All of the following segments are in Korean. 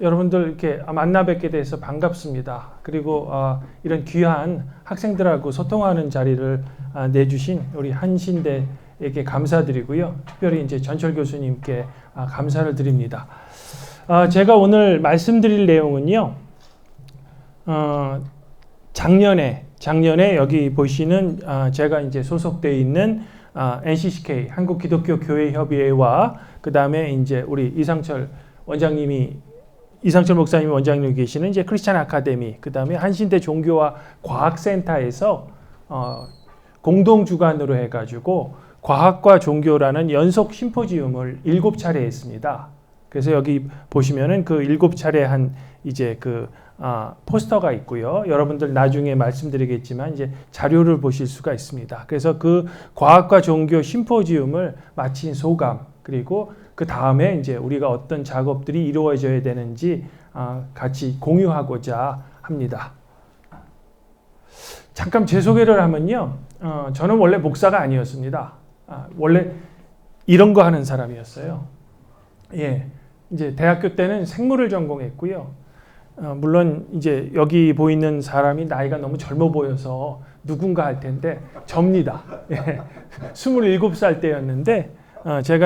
여러분들 이렇게 만나 뵙게 돼서 반갑습니다. 그리고 이런 귀한 학생들하고 소통하는 자리를 내주신 우리 한신대에게 감사드리고요. 특별히 이제 전철 교수님께 감사를 드립니다. 제가 오늘 말씀드릴 내용은요. 작년에 여기 보시는 제가 이제 소속되어 있는 NCCK 한국기독교교회협의회와 그 다음에 이제 우리 이상철 목사님이 원장님이 계시는 이제 크리스찬 아카데미, 그 다음에 한신대 종교와 과학센터에서 공동 주관으로 해가지고 과학과 종교라는 연속 심포지움을 7차례 했습니다. 그래서 여기 보시면은 그 7차례 한 이제 포스터가 있고요. 여러분들 나중에 말씀드리겠지만 이제 자료를 보실 수가 있습니다. 그래서 그 과학과 종교 심포지움을 마친 소감, 그리고 그 다음에 이제 우리가 어떤 작업들이 이루어져야 되는지 같이 공유하고자 합니다. 잠깐 제 소개를 하면요. 저는 원래 목사가 아니었습니다. 원래 이런 거 하는 사람이었어요. 예. 이제 대학교 때는 생물을 전공했고요. 물론 이제 여기 보이는 사람이 나이가 너무 젊어 보여서 누군가 할 텐데 접니다. 예. 27살 때였는데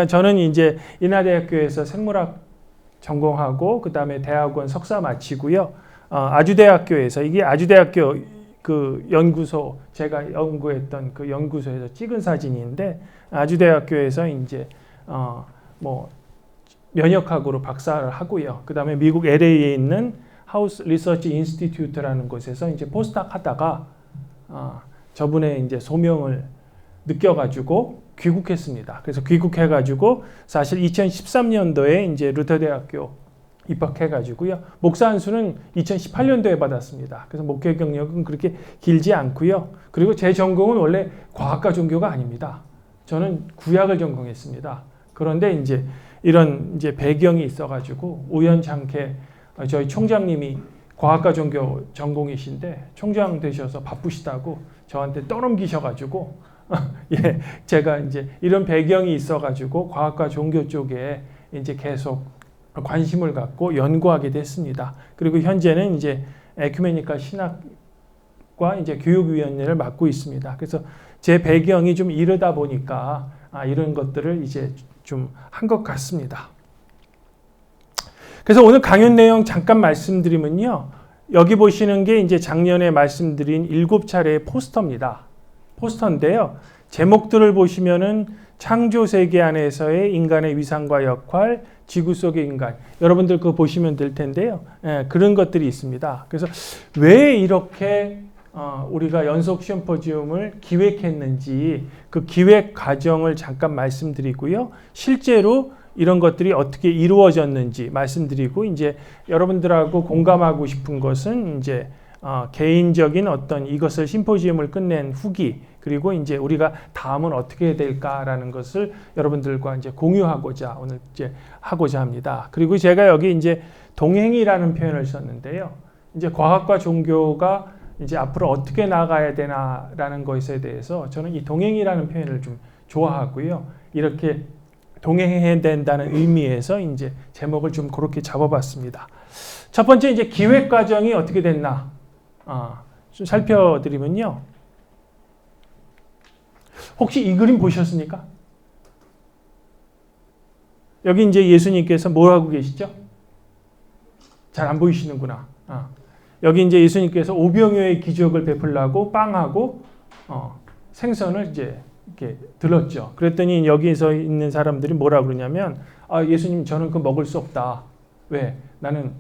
저는 이제 인하대학교에서 생물학 전공하고 그 다음에 대학원 석사 마치고요. 아주대학교에서 이게 아주대학교 그 연구소 제가 연구했던 그 연구소에서 찍은 사진인데 아주대학교에서 이제 면역학으로 박사를 하고요. 그 다음에 미국 LA에 있는 하우스 리서치 인스티튜트라는 곳에서 이제 포스닥 하다가 저분의 이제 소명을 느껴가지고 귀국했습니다. 그래서 귀국해가지고 사실 2013년도에 이제 루터대학교 입학해가지고요. 목사 안수는 2018년도에 받았습니다. 그래서 목회 경력은 그렇게 길지 않고요. 그리고 제 전공은 원래 과학과 종교가 아닙니다. 저는 구약을 전공했습니다. 그런데 이제 이런 이제 배경이 있어가지고 우연찮게 저희 총장님이 과학과 종교 전공이신데 총장 되셔서 바쁘시다고 저한테 떠넘기셔가지고 예, 제가 이제 이런 배경이 있어가지고 과학과 종교 쪽에 이제 계속 관심을 갖고 연구하게 됐습니다. 그리고 현재는 이제 에큐메니컬 신학과 이제 교육위원회를 맡고 있습니다. 그래서 제 배경이 좀 이르다 보니까 이런 것들을 이제 좀 한 것 같습니다. 그래서 오늘 강연 내용 잠깐 말씀드리면요. 여기 보시는 게 이제 작년에 말씀드린 7차례의 포스터인데요. 제목들을 보시면은 창조 세계 안에서의 인간의 위상과 역할, 지구 속의 인간. 여러분들 그거 보시면 될 텐데요. 그런 것들이 있습니다. 그래서 왜 이렇게 우리가 연속 심포지움을 기획했는지 그 기획 과정을 잠깐 말씀드리고요. 실제로 이런 것들이 어떻게 이루어졌는지 말씀드리고 이제 여러분들하고 공감하고 싶은 것은 이제 개인적인 어떤 이것을 심포지움을 끝낸 후기, 그리고 이제 우리가 다음은 어떻게 해야 될까라는 것을 여러분들과 이제 공유하고자 오늘 이제 하고자 합니다. 그리고 제가 여기 이제 동행이라는 표현을 썼는데요. 이제 과학과 종교가 이제 앞으로 어떻게 나가야 되나라는 것에 대해서 저는 이 동행이라는 표현을 좀 좋아하고요. 이렇게 동행해야 된다는 의미에서 이제 제목을 좀 그렇게 잡아봤습니다. 첫 번째 이제 기획 과정이 어떻게 됐나 좀 살펴드리면요. 혹시 이 그림 보셨습니까? 여기 이제 예수님께서 뭘 하고 계시죠? 잘 안 보이시는구나. 여기 이제 예수님께서 오병이어의 기적을 베풀라고 빵하고 생선을 이제 이렇게 들었죠. 그랬더니 여기서 있는 사람들이 뭐라 그러냐면 예수님 저는 그거 먹을 수 없다. 왜? 나는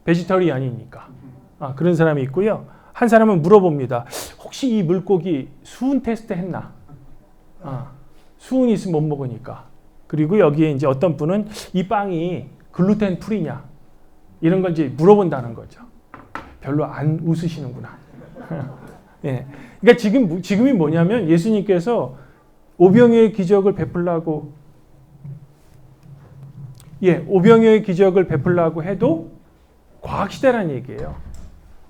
베지터리안이니까. 그런 사람이 있고요. 한 사람은 물어봅니다. 혹시 이 물고기 수은 테스트 했나? 수은이 있으면 못 먹으니까. 그리고 여기에 이제 어떤 분은 이 빵이 글루텐 프리냐? 이런 걸 이제 물어본다는 거죠. 별로 안 웃으시는구나. 예. 그러니까 지금이 뭐냐면 예수님께서 오병이어의 기적을 베풀라고 오병이어의 기적을 베풀라고 해도 과학시대라는 얘기예요.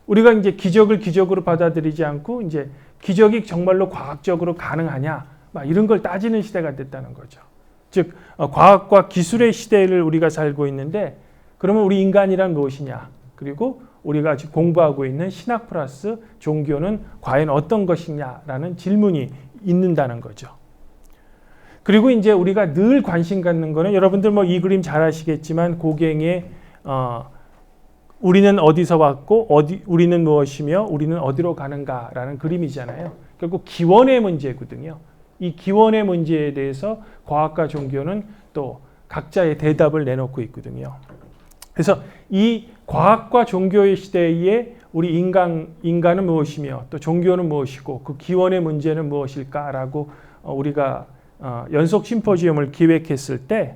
우리가 이제 기적을 기적으로 받아들이지 않고 이제 기적이 정말로 과학적으로 가능하냐, 막 이런 걸 따지는 시대가 됐다는 거죠. 즉 과학과 기술의 시대를 우리가 살고 있는데 그러면 우리 인간이란 무엇이냐? 그리고 우리가 지금 공부하고 있는 신학 플러스 종교는 과연 어떤 것이냐라는 질문이 있는다는 거죠. 그리고 이제 우리가 늘 관심 갖는 거는 여러분들 뭐 이 그림 잘 아시겠지만 고갱의 우리는 어디서 왔고 우리는 무엇이며 우리는 어디로 가는가라는 그림이잖아요. 결국 기원의 문제거든요. 이 기원의 문제에 대해서 과학과 종교는 또 각자의 대답을 내놓고 있거든요. 그래서 이 과학과 종교의 시대에 우리 인간은 무엇이며 또 종교는 무엇이고 그 기원의 문제는 무엇일까라고 우리가 연속 심포지엄을 기획했을 때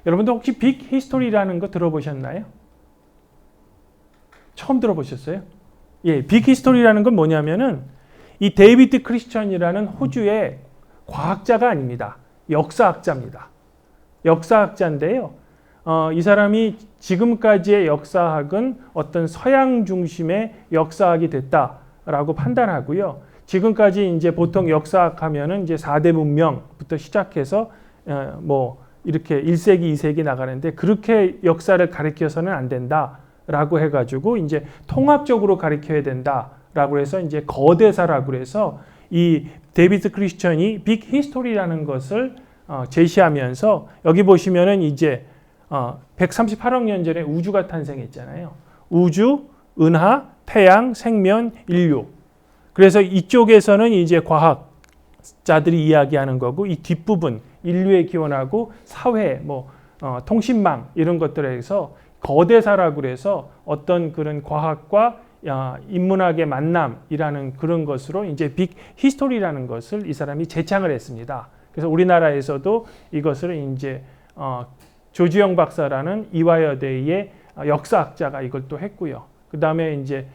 여러분들 혹시 빅 히스토리라는 거 들어보셨나요? 처음 들어보셨어요? 예, 빅 히스토리라는 건 뭐냐면은 이 데이비드 크리스천이라는 호주의 과학자가 아닙니다. 역사학자입니다. 역사학자인데요. 이 사람이 지금까지의 역사학은 어떤 서양 중심의 역사학이 됐다라고 판단하고요. 지금까지 이제 보통 역사학 하면은 이제 4대 문명부터 시작해서 뭐 이렇게 1세기, 2세기 나가는데 그렇게 역사를 가리켜서는 안 된다라고 해가지고 이제 통합적으로 가리켜야 된다라고 해서 이제 거대사라고 해서 이 데이비드 크리스천이 빅 히스토리라는 것을 제시하면서 여기 보시면은 이제 138억 년 전에 우주가 탄생했잖아요. 우주, 은하, 태양, 생명, 인류. 그래서 이쪽에서는 이제 과학자들이 이야기하는 거고 이 뒷부분 인류의 기원하고 사회, 뭐 통신망 이런 것들에서 거대사라고 그래서 어떤 그런 과학과 인문학의 만남이라는 그런 것으로 이제 빅 히스토리라는 것을 이 사람이 제창을 했습니다. 그래서 우리나라에서도 이것을 이제 조지영 박사라는 이화여대의 역사학자가 이걸 또 했고요. 그 다음에 이제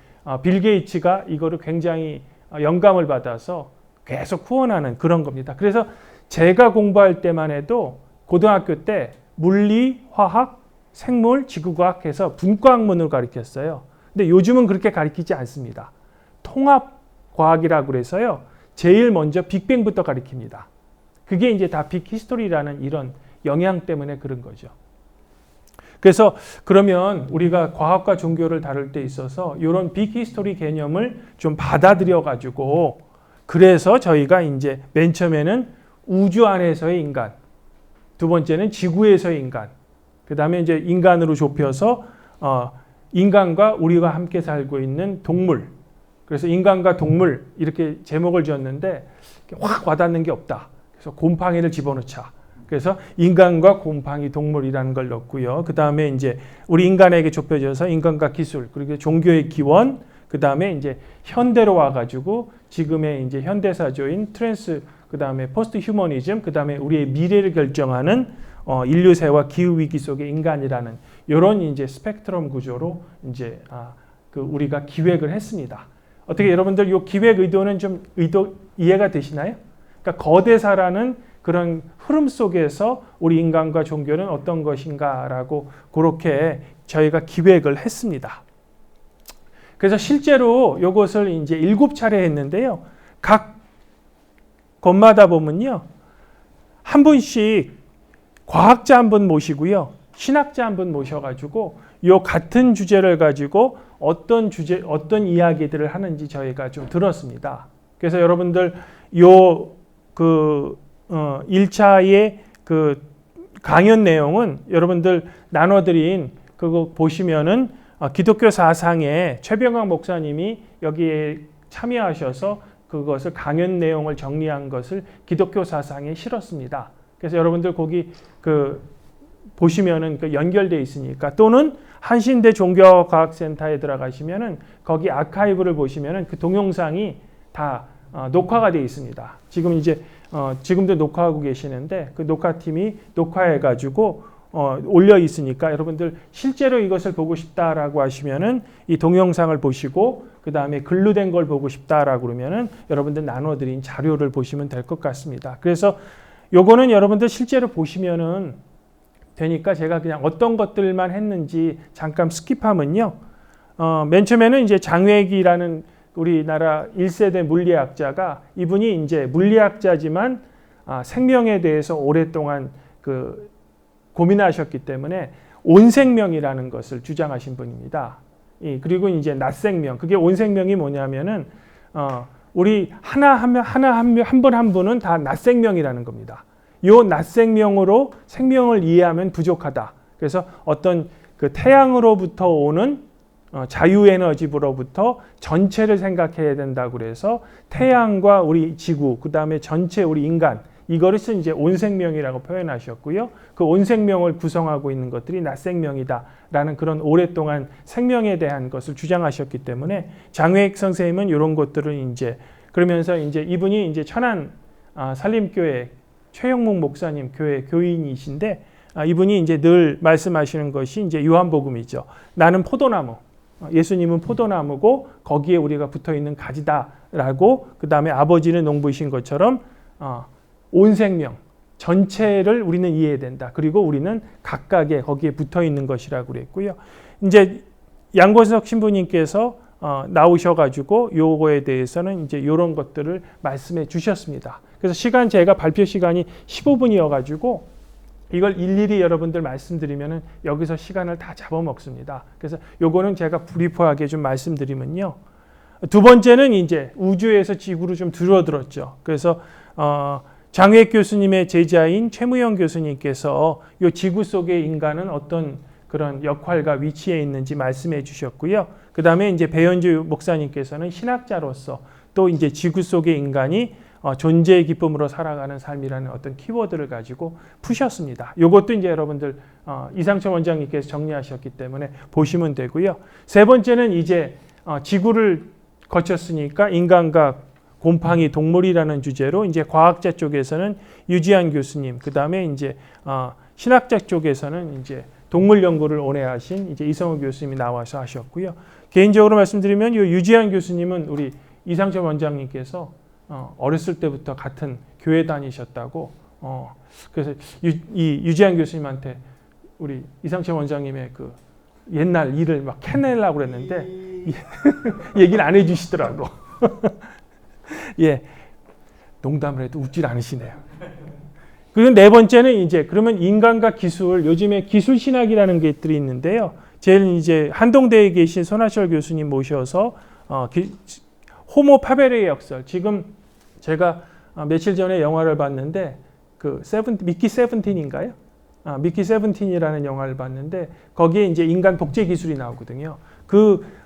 빌 게이츠가 이거를 굉장히 영감을 받아서 계속 후원하는 그런 겁니다. 그래서 제가 공부할 때만 해도 고등학교 때 물리, 화학, 생물, 지구과학 해서 분과학문을 가르쳤어요. 근데 요즘은 그렇게 가르치지 않습니다. 통합과학이라고 그래서요. 제일 먼저 빅뱅부터 가르칩니다. 그게 이제 다 빅 히스토리라는 이런 영향 때문에 그런 거죠. 그래서 그러면 우리가 과학과 종교를 다룰 때 있어서 이런 빅 히스토리 개념을 좀 받아들여 가지고 그래서 저희가 이제 맨 처음에는 우주 안에서의 인간, 두 번째는 지구에서의 인간, 그 다음에 이제 인간으로 좁혀서 인간과 우리가 함께 살고 있는 동물. 그래서 인간과 동물 이렇게 제목을 지었는데 확 와닿는 게 없다. 그래서 곰팡이를 집어넣자. 그래서 인간과 곰팡이 동물이라는 걸 넣고요. 그 다음에 이제 우리 인간에게 좁혀져서 인간과 기술, 그리고 종교의 기원, 그 다음에 이제 현대로 와가지고 지금의 이제 현대사조인 트랜스, 그 다음에 포스트 휴머니즘, 그 다음에 우리의 미래를 결정하는 인류세와 기후 위기 속의 인간이라는 이런 이제 스펙트럼 구조로 이제 우리가 기획을 했습니다. 어떻게 여러분들 이 기획 의도는 좀 이해가 되시나요? 그러니까 거대사라는 그런 흐름 속에서 우리 인간과 종교는 어떤 것인가라고 그렇게 저희가 기획을 했습니다. 그래서 실제로 이것을 이제 7차례 했는데요. 각 곳마다 보면요. 한 분씩 과학자 한 분 모시고요. 신학자 한 분 모셔가지고 이 같은 주제를 가지고 어떤 이야기들을 하는지 저희가 좀 들었습니다. 그래서 여러분들 1차의 그 강연 내용은 여러분들 나눠드린 그거 보시면은 기독교 사상에 최병광 목사님이 여기에 참여하셔서 그것을 강연 내용을 정리한 것을 기독교 사상에 실었습니다. 그래서 여러분들 거기 보시면은 연결돼 있으니까 또는 한신대 종교과학센터에 들어가시면은 거기 아카이브를 보시면은 그 동영상이 다 녹화가 되어 있습니다. 지금 이제 지금도 녹화하고 계시는데 그 녹화팀이 녹화해가지고 올려 있으니까 여러분들 실제로 이것을 보고 싶다라고 하시면은 이 동영상을 보시고 그 다음에 글로 된 걸 보고 싶다라고 그러면은 여러분들 나눠드린 자료를 보시면 될 것 같습니다. 그래서 요거는 여러분들 실제로 보시면은 되니까 제가 그냥 어떤 것들만 했는지 잠깐 스킵하면요. 맨 처음에는 이제 장외기라는 우리나라 1세대 물리학자가 이분이 이제 물리학자지만 생명에 대해서 오랫동안 고민하셨기 때문에 온생명이라는 것을 주장하신 분입니다. 그리고 이제 낫생명, 그게 온생명이 뭐냐면은 우리 한 분 한 분은 다 낫생명이라는 겁니다. 요 낫생명으로 생명을 이해하면 부족하다. 그래서 어떤 그 태양으로부터 오는 자유에너지로부터 전체를 생각해야 된다고 그래서 태양과 우리 지구, 그 다음에 전체 우리 인간, 이거를 이제 온생명이라고 표현하셨고요. 그 온생명을 구성하고 있는 것들이 낫생명이다라는 그런 오랫동안 생명에 대한 것을 주장하셨기 때문에 장외익 선생님은 이런 것들을 이제 그러면서 이제 이분이 이제 천안 산림교회 최영목 목사님 교회 교인이신데 이분이 이제 늘 말씀하시는 것이 이제 요한복음이죠. 나는 포도나무, 예수님은 포도나무고 거기에 우리가 붙어 있는 가지다라고 그 다음에 아버지는 농부이신 것처럼 온 생명 전체를 우리는 이해해야 된다. 그리고 우리는 각각의 거기에 붙어 있는 것이라고 그랬고요. 이제 양권석 신부님께서 나오셔가지고 요거에 대해서는 이제 이런 것들을 말씀해 주셨습니다. 그래서 제가 발표 시간이 15분이어가지고 이걸 일일이 여러분들 말씀드리면은 여기서 시간을 다 잡아먹습니다. 그래서 요거는 제가 브리프하게 좀 말씀드리면요. 두 번째는 이제 우주에서 지구로 좀 들어들었죠. 그래서 장외 교수님의 제자인 최무영 교수님께서 이 지구 속의 인간은 어떤 그런 역할과 위치에 있는지 말씀해 주셨고요. 그 다음에 이제 배현주 목사님께서는 신학자로서 또 이제 지구 속의 인간이 존재의 기쁨으로 살아가는 삶이라는 어떤 키워드를 가지고 푸셨습니다. 이것도 이제 여러분들 이상철 원장님께서 정리하셨기 때문에 보시면 되고요. 세 번째는 이제 지구를 거쳤으니까 인간과 곰팡이 동물이라는 주제로 이제 과학자 쪽에서는 유지한 교수님, 그 다음에 이제 신학자 쪽에서는 이제 동물 연구를 오래 하신 이제 이성우 교수님이 나와서 하셨고요. 개인적으로 말씀드리면 이 유지한 교수님은 우리 이상철 원장님께서 어렸을 때부터 같은 교회 다니셨다고 그래서 이 유지한 교수님한테 우리 이상철 원장님의 그 옛날 일을 막 캐내려고 그랬는데 얘기를 안 해주시더라고. 예, 농담을 해도 웃질 않으시네요. 그리고 네 번째는 이제 그러면 인간과 기술, 요즘에 기술 신학이라는 것들이 있는데요. 제일 이제 한동대에 계신 손하철 교수님 모셔서 호모 파베르의 역설. 지금 제가 며칠 전에 영화를 봤는데 미키 세븐틴인가요? 미키 세븐틴이라는 영화를 봤는데 거기에 이제 인간 복제 기술이 나오거든요.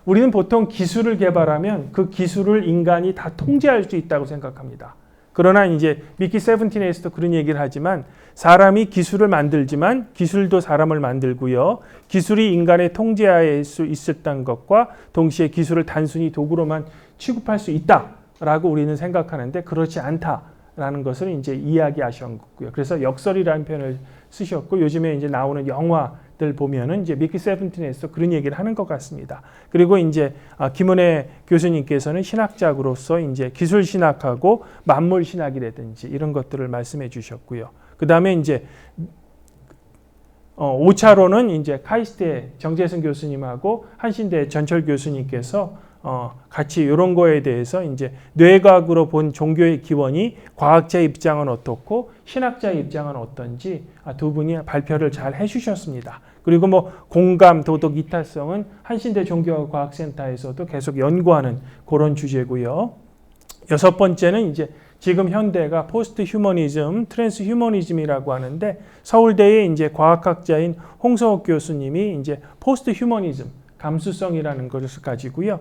우리는 보통 기술을 개발하면 그 기술을 인간이 다 통제할 수 있다고 생각합니다. 그러나 이제 미키 세븐틴에서도 그런 얘기를 하지만 사람이 기술을 만들지만 기술도 사람을 만들고요. 기술이 인간의 통제할 수 있었던 것과 동시에 기술을 단순히 도구로만 취급할 수 있다라고 우리는 생각하는데 그렇지 않다라는 것을 이제 이야기하셨고요. 그래서 역설이라는 표현을 쓰셨고 요즘에 이제 나오는 영화들 보면은 이제 미키 세븐틴에서 그런 얘기를 하는 것 같습니다. 그리고 이제 김은혜 교수님께서는 신학자로서 이제 기술 신학하고 만물 신학이라든지 이런 것들을 말씀해 주셨고요. 그 다음에 이제 5차로는 이제 카이스트의 정재승 교수님하고 한신대 전철 교수님께서 같이 이런 거에 대해서 이제 뇌과학으로 본 종교의 기원이 과학자 입장은 어떻고 신학자의 입장은 어떤지 두 분이 발표를 잘 해주셨습니다. 그리고 뭐 공감, 도덕, 이타성은 한신대 종교과학센터에서도 계속 연구하는 그런 주제고요. 여섯 번째는 이제 지금 현대가 포스트 휴머니즘, 트랜스 휴머니즘이라고 하는데 서울대의 이제 과학학자인 홍성욱 교수님이 이제 포스트 휴머니즘, 감수성이라는 것을 가지고요.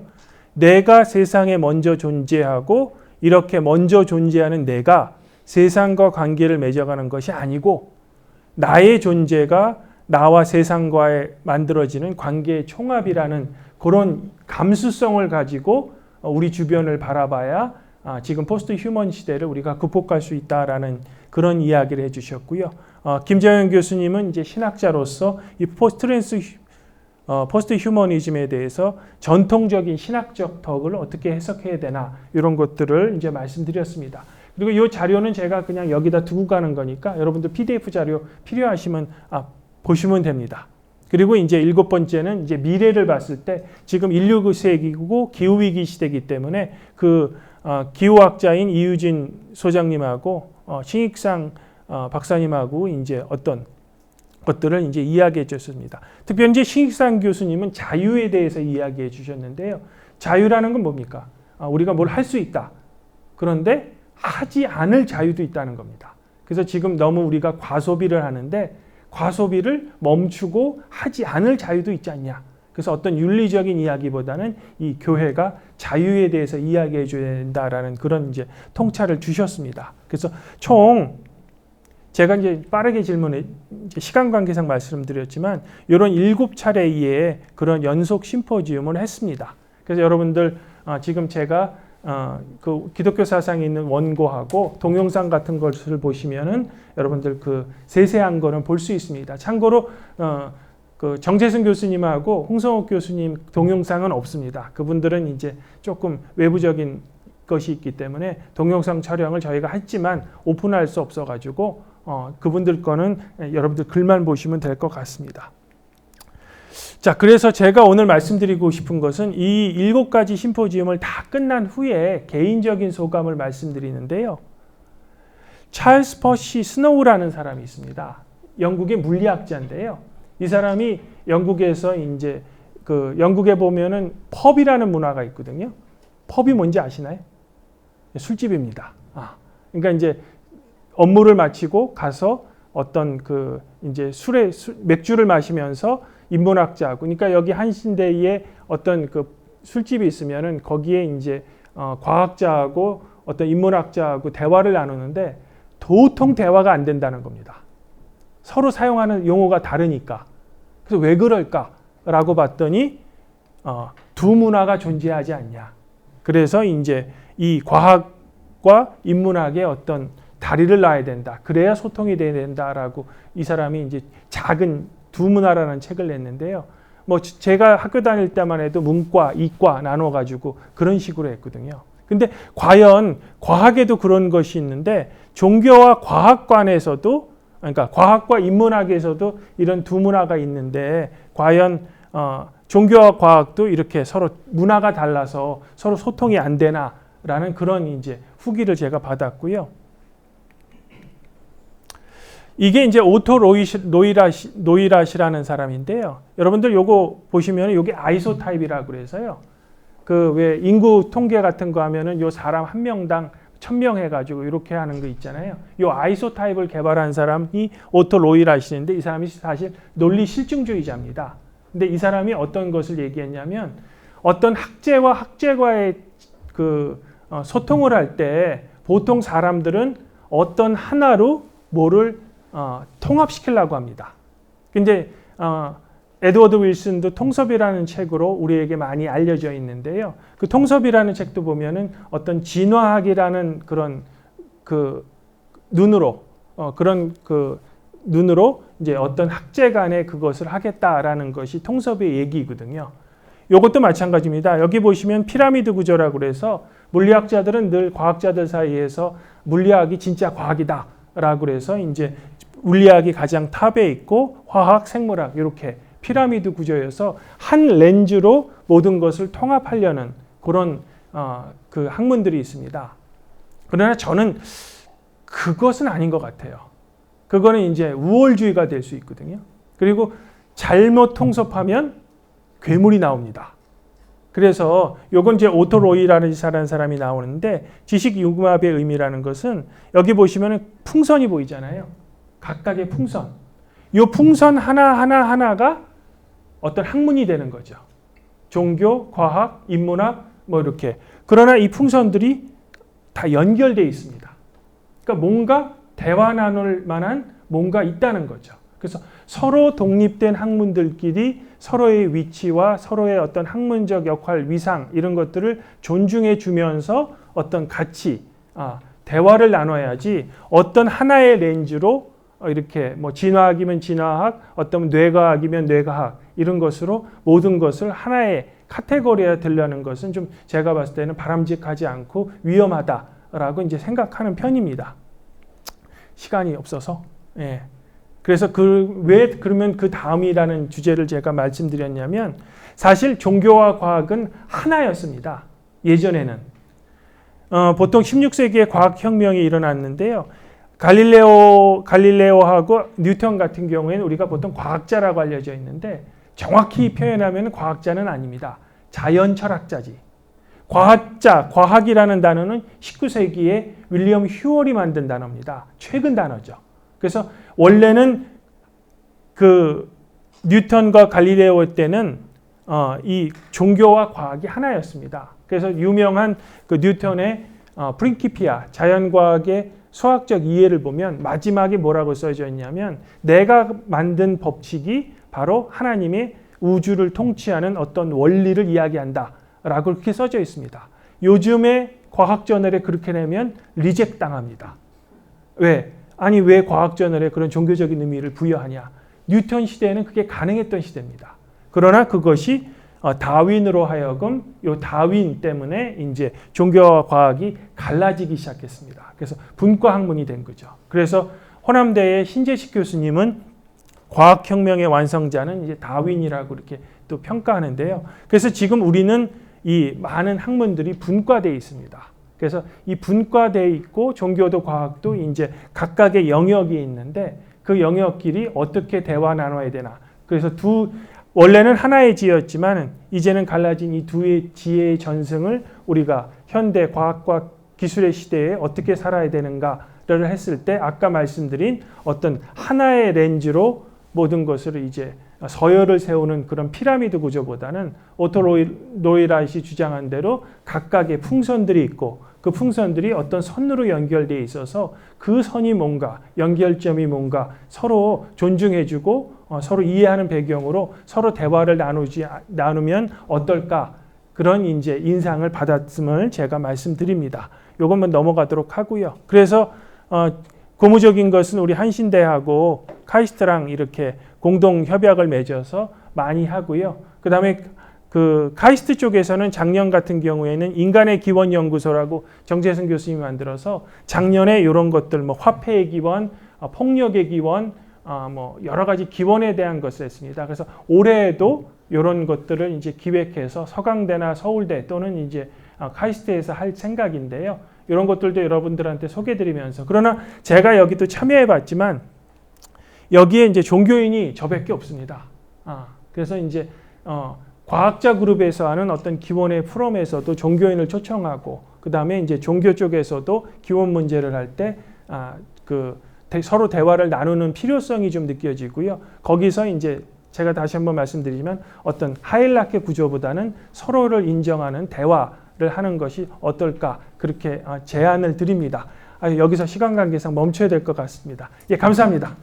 내가 세상에 먼저 존재하고 이렇게 먼저 존재하는 내가 세상과 관계를 맺어가는 것이 아니고 나의 존재가 나와 세상과의 만들어지는 관계의 총합이라는 그런 감수성을 가지고 우리 주변을 바라봐야 지금 포스트 휴먼 시대를 우리가 극복할 수 있다라는 그런 이야기를 해주셨고요. 김정현 교수님은 이제 신학자로서 이 포스트 휴머니즘에 대해서 전통적인 신학적 덕을 어떻게 해석해야 되나 이런 것들을 이제 말씀드렸습니다. 그리고 이 자료는 제가 그냥 여기다 두고 가는 거니까 여러분들 PDF 자료 필요하시면 보시면 됩니다. 그리고 이제 일곱 번째는 이제 미래를 봤을 때 지금 16세기고 기후위기 시대이기 때문에 기후학자인 이유진 소장님하고 신익상 박사님하고 이제 어떤 것들을 이제 이야기해 줬습니다. 특별히 이제 신익상 교수님은 자유에 대해서 이야기해 주셨는데요. 자유라는 건 뭡니까? 우리가 뭘 할 수 있다. 그런데 하지 않을 자유도 있다는 겁니다. 그래서 지금 너무 우리가 과소비를 하는데 과소비를 멈추고 하지 않을 자유도 있지 않냐. 그래서 어떤 윤리적인 이야기보다는 이 교회가 자유에 대해서 이야기해 줘야 된다라는 그런 이제 통찰을 주셨습니다. 그래서 총 제가 이제 빠르게 질문에 이제 시간 관계상 말씀드렸지만 이런 7차례의 그런 연속 심포지움을 했습니다. 그래서 여러분들 지금 제가 그 기독교 사상에 있는 원고하고 동영상 같은 것을 보시면은 여러분들 그 세세한 거는 볼 수 있습니다. 참고로 그 정재승 교수님하고 홍성욱 교수님 동영상은 없습니다. 그분들은 이제 조금 외부적인 것이 있기 때문에 동영상 촬영을 저희가 했지만 오픈할 수 없어가지고 그분들 거는 여러분들 글만 보시면 될 것 같습니다. 자, 그래서 제가 오늘 말씀드리고 싶은 것은 이 7가지 심포지움을 다 끝난 후에 개인적인 소감을 말씀드리는데요. 찰스 퍼시 스노우라는 사람이 있습니다. 영국의 물리학자인데요. 이 사람이 영국에서 이제 그 영국에 보면은 펍이라는 문화가 있거든요. 펍이 뭔지 아시나요? 술집입니다. 그러니까 이제 업무를 마치고 가서 어떤 그 이제 맥주를 마시면서 인문학자하고, 그러니까 여기 한신대에 어떤 그 술집이 있으면은 거기에 이제 과학자하고 어떤 인문학자하고 대화를 나누는데 도통 대화가 안 된다는 겁니다. 서로 사용하는 용어가 다르니까. 그래서 왜 그럴까라고 봤더니 두 문화가 존재하지 않냐. 그래서 이제 이 과학과 인문학의 어떤 다리를 놔야 된다. 그래야 소통이 돼야 된다라고 이 사람이 이제 작은 두 문화라는 책을 냈는데요. 뭐 제가 학교 다닐 때만 해도 문과, 이과 나눠가지고 그런 식으로 했거든요. 근데 과연 과학에도 그런 것이 있는데 종교와 과학관에서도, 그러니까 과학과 인문학에서도 이런 두 문화가 있는데 과연 종교와 과학도 이렇게 서로 문화가 달라서 서로 소통이 안 되나라는 그런 이제 후기를 제가 받았고요. 이게 이제 오토 노이라시라는 사람인데요. 여러분들 요거 보시면 요게 아이소타입이라고 그래서요. 그 왜 인구 통계 같은 거 하면은 요 사람 한 명당 1000명 해가지고 이렇게 하는 거 있잖아요. 요 아이소타입을 개발한 사람이 오토 노이라시인데 이 사람이 사실 논리 실증주의자입니다. 근데 이 사람이 어떤 것을 얘기했냐면 어떤 학제와 학제과의 그 소통을 할 때 보통 사람들은 어떤 하나로 뭐를 통합시키려고 합니다. 근데 에드워드 윌슨도 통섭이라는 책으로 우리에게 많이 알려져 있는데요. 그 통섭이라는 책도 보면은 어떤 진화학이라는 그런 그 눈으로 눈으로 이제 어떤 학제 간에 그것을 하겠다라는 것이 통섭의 얘기거든요. 이것도 마찬가지입니다. 여기 보시면 피라미드 구조라고 그래서 물리학자들은 늘 과학자들 사이에서 물리학이 진짜 과학이다라고 그래서 이제 물리학이 가장 탑에 있고 화학, 생물학 이렇게 피라미드 구조여서 한 렌즈로 모든 것을 통합하려는 그런 그 학문들이 있습니다. 그러나 저는 그것은 아닌 것 같아요. 그거는 이제 우월주의가 될 수 있거든요. 그리고 잘못 통섭하면 괴물이 나옵니다. 그래서 요건 이제 오토 로이라는 사람이 나오는데 지식 융합의 의미라는 것은 여기 보시면 풍선이 보이잖아요. 각각의 풍선. 요 풍선 하나가 어떤 학문이 되는 거죠. 종교, 과학, 인문학 뭐 이렇게. 그러나 이 풍선들이 다 연결되어 있습니다. 그러니까 뭔가 대화 나눌 만한 뭔가 있다는 거죠. 그래서 서로 독립된 학문들끼리 서로의 위치와 서로의 어떤 학문적 역할, 위상 이런 것들을 존중해 주면서 어떤 가치, 대화를 나눠야지 어떤 하나의 렌즈로 이렇게 뭐 진화학이면 진화학, 어떤 뇌과학이면 뇌과학 이런 것으로 모든 것을 하나의 카테고리에 들려는 것은 좀 제가 봤을 때는 바람직하지 않고 위험하다라고 이제 생각하는 편입니다. 시간이 없어서. 예. 그래서 왜 그러면 그 다음이라는 주제를 제가 말씀드렸냐면 사실 종교와 과학은 하나였습니다. 예전에는. 보통 16세기에 과학혁명이 일어났는데요. 갈릴레오하고 뉴턴 같은 경우에는 우리가 보통 과학자라고 알려져 있는데 정확히 표현하면 과학자는 아닙니다. 자연 철학자지. 과학이라는 단어는 19세기에 윌리엄 휴얼이 만든 단어입니다. 최근 단어죠. 그래서 원래는 그 뉴턴과 갈릴레오 때는 이 종교와 과학이 하나였습니다. 그래서 유명한 그 뉴턴의 프린키피아 자연과학의 수학적 이해를 보면 마지막에 뭐라고 써져 있냐면 내가 만든 법칙이 바로 하나님의 우주를 통치하는 어떤 원리를 이야기한다 라고 그렇게 써져 있습니다. 요즘에 과학저널에 그렇게 내면 리젝 당합니다. 왜? 아니 왜 과학저널에 그런 종교적인 의미를 부여하냐. 뉴턴 시대에는 그게 가능했던 시대입니다. 그러나 그것이 다윈으로 하여금 요 다윈 때문에 이제 종교와 과학이 갈라지기 시작했습니다. 그래서 분과학문이 된 거죠. 그래서 호남대의 신재식 교수님은 과학혁명의 완성자는 이제 다윈이라고 이렇게 또 평가하는데요. 그래서 지금 우리는 이 많은 학문들이 분과되어 있습니다. 그래서 이 분과되어 있고 종교도 과학도 이제 각각의 영역이 있는데 그 영역끼리 어떻게 대화 나눠야 되나. 그래서 원래는 하나의 지혜였지만 이제는 갈라진 이 두 지혜의 전승을 우리가 현대 과학과 기술의 시대에 어떻게 살아야 되는가를 했을 때 아까 말씀드린 어떤 하나의 렌즈로 모든 것을 이제 서열을 세우는 그런 피라미드 구조보다는 오토 로이라이시 주장한 대로 각각의 풍선들이 있고 그 풍선들이 어떤 선으로 연결되어 있어서 그 선이 뭔가 연결점이 뭔가 서로 존중해주고 서로 이해하는 배경으로 서로 대화를 나누면 어떨까 그런 이제 인상을 받았음을 제가 말씀드립니다. 요것만 넘어가도록 하고요. 그래서 고무적인 것은 우리 한신대하고 카이스트랑 이렇게 공동 협약을 맺어서 많이 하고요. 그 다음에 그 카이스트 쪽에서는 작년 같은 경우에는 인간의 기원 연구소라고 정재승 교수님이 만들어서 작년에 이런 것들 뭐 화폐의 기원, 폭력의 기원, 뭐 여러 가지 기원에 대한 것을 했습니다. 그래서 올해에도 이런 것들을 이제 기획해서 서강대나 서울대 또는 이제 카이스트에서 할 생각인데요. 이런 것들도 여러분들한테 소개드리면서 그러나 제가 여기도 참여해봤지만 여기에 이제 종교인이 저밖에 없습니다. 그래서 이제 과학자 그룹에서 하는 어떤 기원의 프롬에서도 종교인을 초청하고 그 다음에 이제 종교 쪽에서도 기원 문제를 할 때 서로 대화를 나누는 필요성이 좀 느껴지고요. 거기서 이제 제가 다시 한번 말씀드리지만 어떤 하이라키 구조보다는 서로를 인정하는 대화를 하는 것이 어떨까 그렇게 제안을 드립니다. 여기서 시간 관계상 멈춰야 될 것 같습니다. 예, 감사합니다.